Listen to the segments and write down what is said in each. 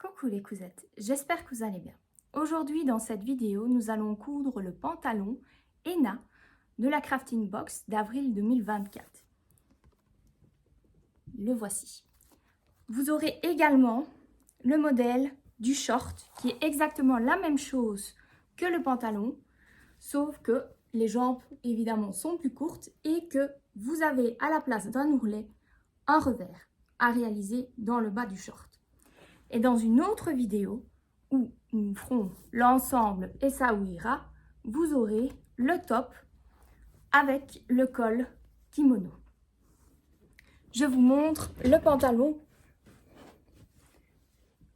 Coucou les cousettes, j'espère que vous allez bien. Aujourd'hui dans cette vidéo, nous allons coudre le pantalon ENA de la Crafting Box d'avril 2024. Le voici. Vous aurez également le modèle du short qui est exactement la même chose que le pantalon, sauf que les jambes évidemment sont plus courtes et que vous avez à la place d'un ourlet un revers à réaliser dans le bas du short. Et dans une autre vidéo où nous ferons l'ensemble et ça ira, vous aurez le top avec le col kimono. Je vous montre le pantalon,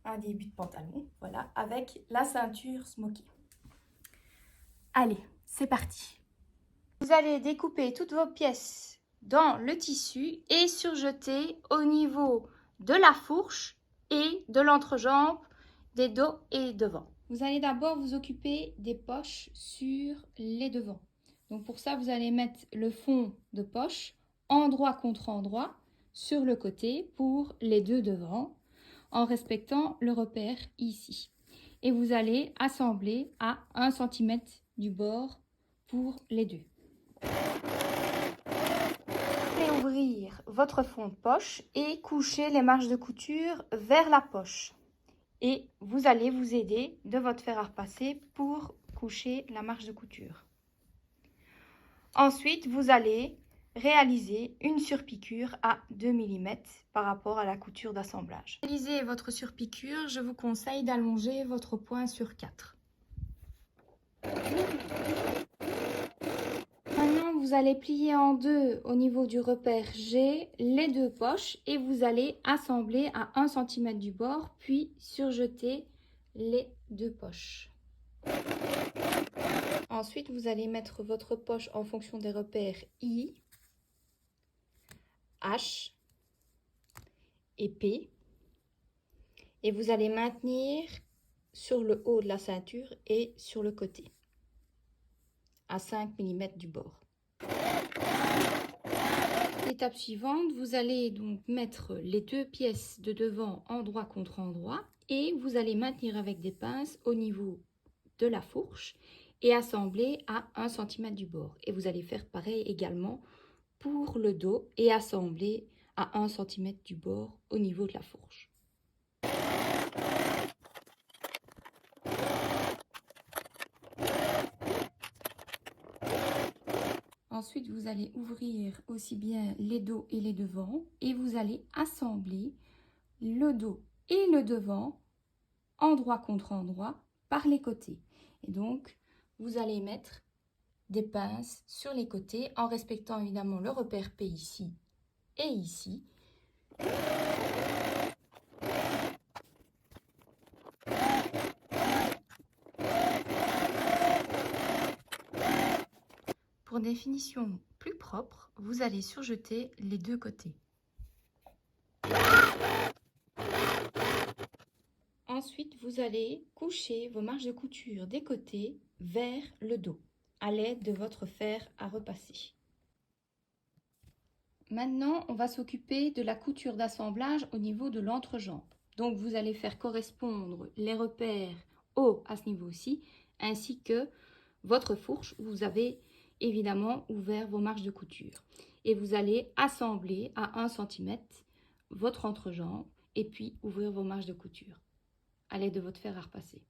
un début de pantalon, voilà, avec la ceinture smoky. Allez, c'est parti. Vous allez découper toutes vos pièces dans le tissu et surjeter au niveau de la fourche et de l'entrejambe, des dos et devant. Vous allez d'abord vous occuper des poches sur les devants. Donc pour ça, vous allez mettre le fond de poche endroit contre endroit sur le côté pour les deux devants en respectant le repère ici. Et vous allez assembler à 1 cm du bord pour les deux. Ouvrir votre fond de poche et coucher les marges de couture vers la poche. Et vous allez vous aider de votre fer à repasser pour coucher la marge de couture. Ensuite, vous allez réaliser une surpiqûre à 2 mm par rapport à la couture d'assemblage. Pour réaliser votre surpiqûre, je vous conseille d'allonger votre point sur 4. Maintenant, vous allez plier en deux au niveau du repère G les deux poches et vous allez assembler à 1 cm du bord, puis surjeter les deux poches. Ensuite, vous allez mettre votre poche en fonction des repères I, H et P. Et vous allez maintenir sur le haut de la ceinture et sur le côté, à 5 mm du bord. Étape suivante, vous allez donc mettre les deux pièces de devant endroit contre endroit et vous allez maintenir avec des pinces au niveau de la fourche et assembler à 1 cm du bord. Et vous allez faire pareil également pour le dos et assembler à 1 cm du bord au niveau de la fourche. Ensuite, vous allez ouvrir aussi bien les dos et les devants et vous allez assembler le dos et le devant endroit contre endroit par les côtés. Et donc, vous allez mettre des pinces sur les côtés en respectant évidemment le repère P ici et ici. Pour des finitions plus propres, vous allez surjeter les deux côtés. Ensuite, vous allez coucher vos marges de couture des côtés vers le dos à l'aide de votre fer à repasser. Maintenant, on va s'occuper de la couture d'assemblage au niveau de l'entrejambe. Donc, vous allez faire correspondre les repères hauts à ce niveau-ci, ainsi que votre fourche où vous avez évidemment ouvert vos marges de couture. Et vous allez assembler à 1 cm votre entrejambe et puis ouvrir vos marges de couture à l'aide de votre fer à repasser.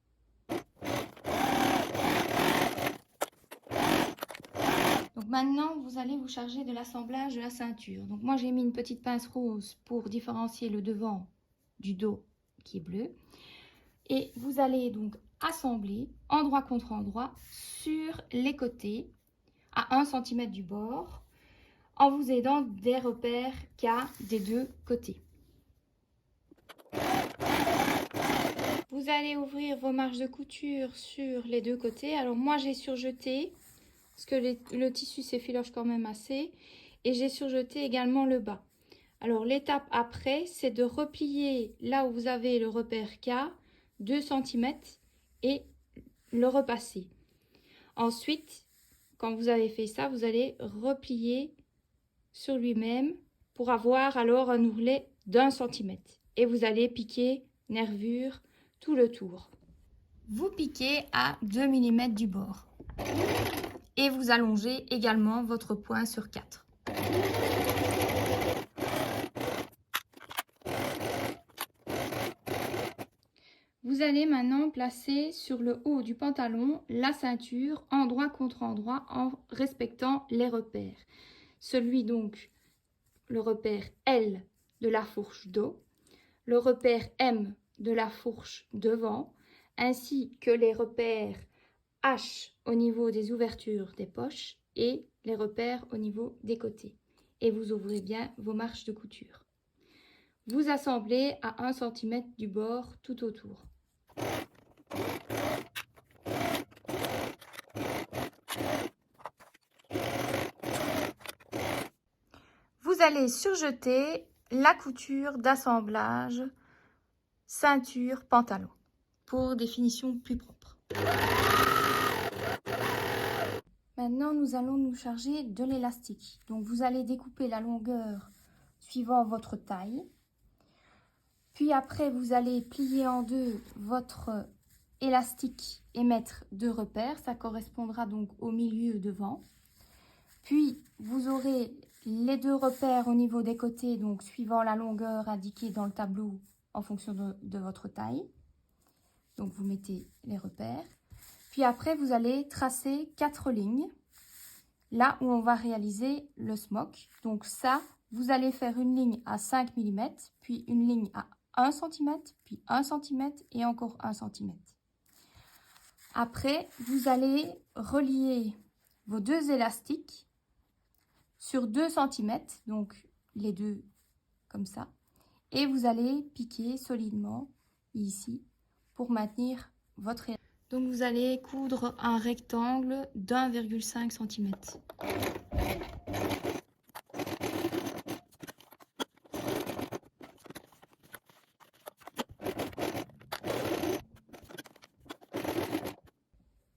Donc maintenant, vous allez vous charger de l'assemblage de la ceinture. Donc moi, j'ai mis une petite pince rose pour différencier le devant du dos qui est bleu. Et vous allez donc assembler endroit contre endroit sur les côtés à 1 cm du bord en vous aidant des repères K des deux côtés. Vous allez ouvrir vos marges de couture sur les deux côtés. Alors moi, j'ai surjeté parce que le tissu s'effiloche quand même assez et j'ai surjeté également le bas. Alors l'étape après, c'est de replier là où vous avez le repère K 2 cm et le repasser. Ensuite, quand vous avez fait ça, vous allez replier sur lui-même pour avoir alors un ourlet d'1 cm et vous allez piquer nervure tout le tour. Vous piquez à 2 mm du bord et vous allongez également votre point sur 4. Vous allez maintenant placer sur le haut du pantalon la ceinture endroit contre endroit en respectant les repères. Celui donc, le repère L de la fourche dos, le repère M de la fourche devant, ainsi que les repères H au niveau des ouvertures des poches et les repères au niveau des côtés. Et vous ouvrez bien vos marches de couture. Vous assemblez à 1 cm du bord tout autour. Vous allez surjeter la couture d'assemblage ceinture-pantalon pour des finitions plus propres. Maintenant, nous allons nous charger de l'élastique. Donc, vous allez découper la longueur suivant votre taille. Puis après, vous allez plier en deux votre élastique et mettre 2 repères. Ça correspondra donc au milieu devant. Puis, vous aurez les 2 repères au niveau des côtés, donc suivant la longueur indiquée dans le tableau en fonction de votre taille. Donc, vous mettez les repères. Puis après, vous allez tracer 4 lignes, là où on va réaliser le smock. Donc ça, vous allez faire une ligne à 5 mm, puis une ligne à 1 cm, puis 1 cm et encore 1 cm. Après, vous allez relier vos 2 élastiques sur 2 cm, donc les deux comme ça. Et vous allez piquer solidement ici pour maintenir votre élastique. Donc vous allez coudre un rectangle d'1,5 cm.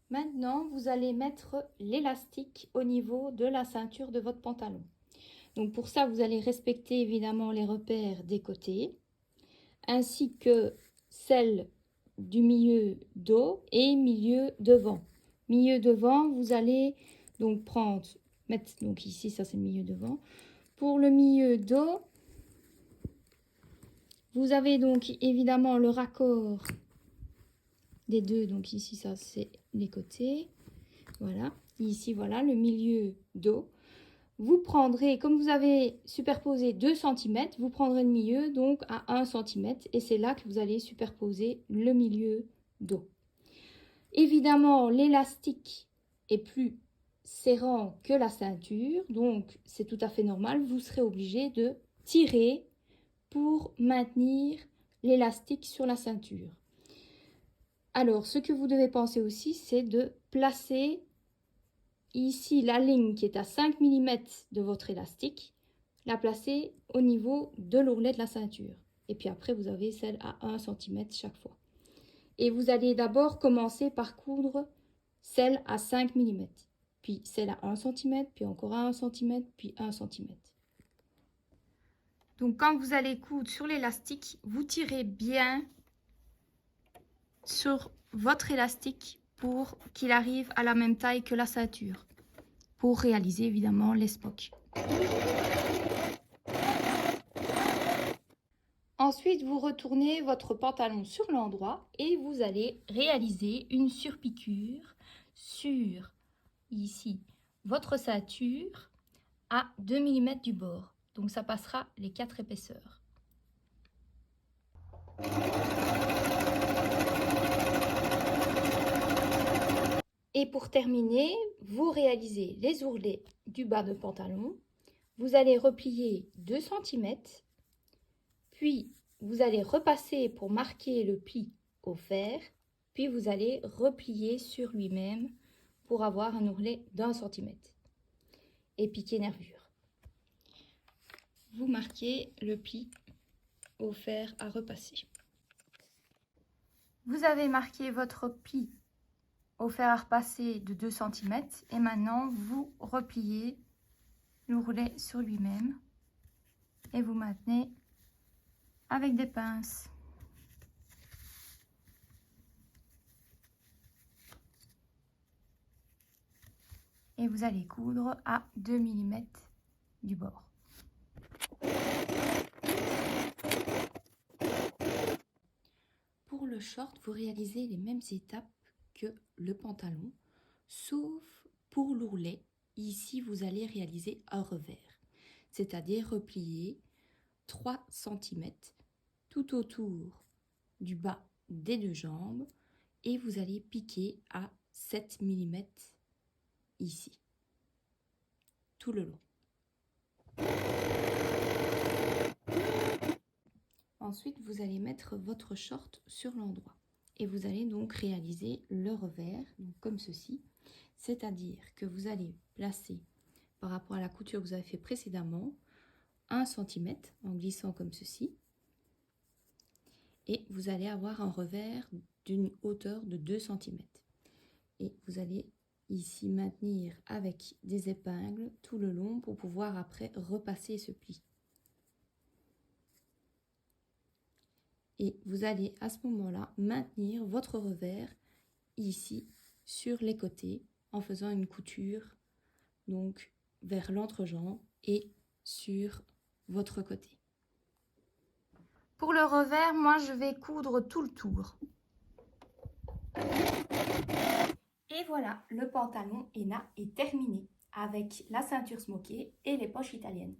Maintenant, vous allez mettre l'élastique au niveau de la ceinture de votre pantalon. Donc pour ça, vous allez respecter évidemment les repères des côtés, ainsi que celles du milieu dos et milieu devant. Milieu devant, vous allez donc mettre donc ici, ça c'est le milieu devant. Pour le milieu dos, vous avez donc évidemment le raccord des deux, donc ici ça c'est les côtés, voilà, ici voilà le milieu dos. Vous prendrez, comme vous avez superposé 2 cm, vous prendrez le milieu donc à 1 cm et c'est là que vous allez superposer le milieu dos. Évidemment, l'élastique est plus serrant que la ceinture, donc c'est tout à fait normal, vous serez obligé de tirer pour maintenir l'élastique sur la ceinture. Alors, ce que vous devez penser aussi, c'est de placer ici la ligne qui est à 5 mm de votre élastique, la placer au niveau de l'ourlet de la ceinture. Et puis après, vous avez celle à 1 cm chaque fois. Et vous allez d'abord commencer par coudre celle à 5 mm, puis celle à 1 cm, puis encore à 1 cm, puis 1 cm. Donc quand vous allez coudre sur l'élastique, vous tirez bien sur votre élastique pour qu'il arrive à la même taille que la ceinture, pour réaliser évidemment les spokes. Ensuite, vous retournez votre pantalon sur l'endroit et vous allez réaliser une surpiqûre sur ici votre ceinture à 2 mm du bord. Donc ça passera les 4 épaisseurs. Et pour terminer, vous réalisez les ourlets du bas de pantalon. Vous allez replier 2 cm, puis vous allez repasser pour marquer le pli au fer, puis vous allez replier sur lui-même pour avoir un ourlet d'1 cm et piquer nervure. Vous marquez le pli au fer à repasser. Vous avez marqué votre pli au fer à repasser de 2 cm et maintenant vous repliez l'ourlet sur lui-même et vous maintenez avec des pinces. et vous allez coudre à 2 mm du bord. Pour le short, vous réalisez les mêmes étapes que le pantalon, sauf pour l'ourlet. Ici, vous allez réaliser un revers, c'est-à-dire replier 3 cm tout autour du bas des deux jambes et vous allez piquer à 7 mm ici, tout le long. Ensuite, vous allez mettre votre short sur l'endroit et vous allez donc réaliser le revers, donc comme ceci, c'est-à-dire que vous allez placer par rapport à la couture que vous avez fait précédemment 1 cm en glissant comme ceci et vous allez avoir un revers d'une hauteur de 2 cm et vous allez ici maintenir avec des épingles tout le long pour pouvoir après repasser ce pli. Et vous allez à ce moment-là maintenir votre revers ici sur les côtés en faisant une couture donc vers l'entrejambe et sur votre côté. Pour le revers, moi je vais coudre tout le tour. Et voilà, le pantalon ENA est terminé avec la ceinture smokée et les poches italiennes.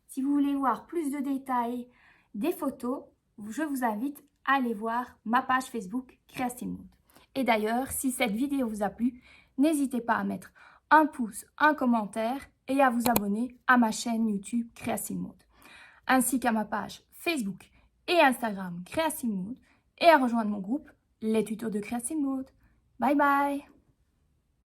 Si vous voulez voir plus de détails, des photos, je vous invite à aller voir ma page Facebook Créastine Mode. Et d'ailleurs, si cette vidéo vous a plu, n'hésitez pas à mettre un pouce, un commentaire et à vous abonner à ma chaîne YouTube Créastine Mode, ainsi qu'à ma page Facebook et Instagram Créastine Mode et à rejoindre mon groupe Les Tutos de Créastine Mode. Bye bye!